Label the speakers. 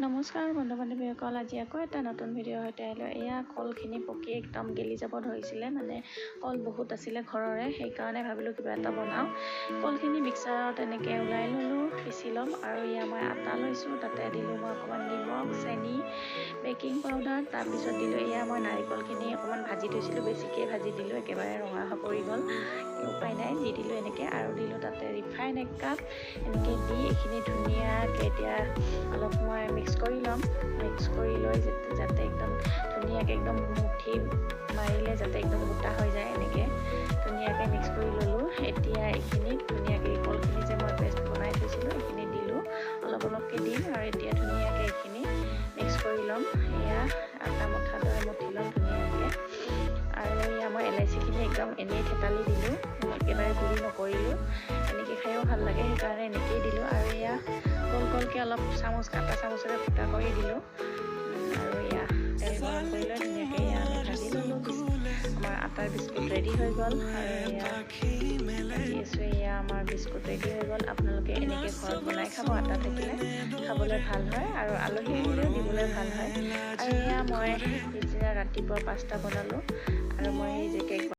Speaker 1: নমস্কাৰ বন্ধু বান্ধৱীসকল, আজি আকৌ এটা নতুন ভিডিঅ' সৈতে আহিলোঁ। এয়া কলখিনি পকি একদম গেলি যাব ধৰিছিলে, মানে কল বহুত আছিলে ঘৰৰে, সেইকাৰণে ভাবিলোঁ কিবা এটা বনাওঁ। কলখিনি মিক্সাৰত এনেকৈ ওলাই ল'লোঁ, পিচি ল'ম। আৰু এয়া মই আটা লৈছোঁ, তাতে দিলোঁ মই অকণমান নিমখ, চেনি, বেকিং পাউডাৰ, তাৰপিছত দিলোঁ এয়া মই নাৰিকলখিনি অকণমান ভাজি থৈছিলোঁ, বেছিকৈ ভাজি দিলোঁ, একেবাৰে ৰঙা হৈ পৰি গ'ল, উপায় নাই, দি দিলোঁ এনেকৈ। আৰু দিলোঁ তাতে ৰিফাইন 1 কাপ, এনেকৈ দি এইখিনি ধুনীয়াকৈ এতিয়া অলপ মই মিক্স কৰি ল'ম। মিক্স কৰি লৈ যাতে একদম ধুনীয়াকৈ একদম মুঠি মাৰিলে যাতে একদম গোটা হৈ যায়, এনেকৈ ধুনীয়াকৈ মিক্স কৰি ল'লোঁ। এতিয়া এইখিনি ধুনীয়াকৈ কলখিনি যে মই পেষ্ট বনাই থৈছিলোঁ এইখিনি দিলোঁ, অলপ অলপকৈ দিম। আৰু এতিয়া ধুনীয়াকৈ এইখিনি মিক্স কৰি ল'ম। এয়া আটা মঠাৰ দৰে মঠি ল'ম ধুনীয়াকৈ। আৰু এয়া মই এলাইচিখিনি একদম এনেই থেতালি দিলোঁ, একেবাৰে গুড়ি নকৰিলোঁ। এনেকৈ খায়ো ভাল লাগে, সেইকাৰণে এনেকৈয়ে দিলোঁ। আৰু এয়া গোলকৈ অলপ কাটা চামুচেৰে ফুটা কৰি দিলোঁ। আৰু এয়া তেল গৰম কৰি লৈ ধুনীয়াকৈ এয়া আমি ভাজি ল'লোঁ। আমাৰ আটাৰ বিস্কুট ৰেডি হৈ গ'ল। আৰু এয়া ভাজি আছোঁ, এয়া আমাৰ বিস্কুট ৰেডি হৈ গ'ল। আপোনালোকে এনেকৈ ঘৰত বনাই খাব, আটা থাকিলে খাবলৈ ভাল হয় আৰু আলহী আহিলেও দিবলৈ ভাল হয়। আৰু এয়া মই পিছদিনা ৰাতিপুৱা পাস্তা বনালোঁ। আৰু মই এই যে কেক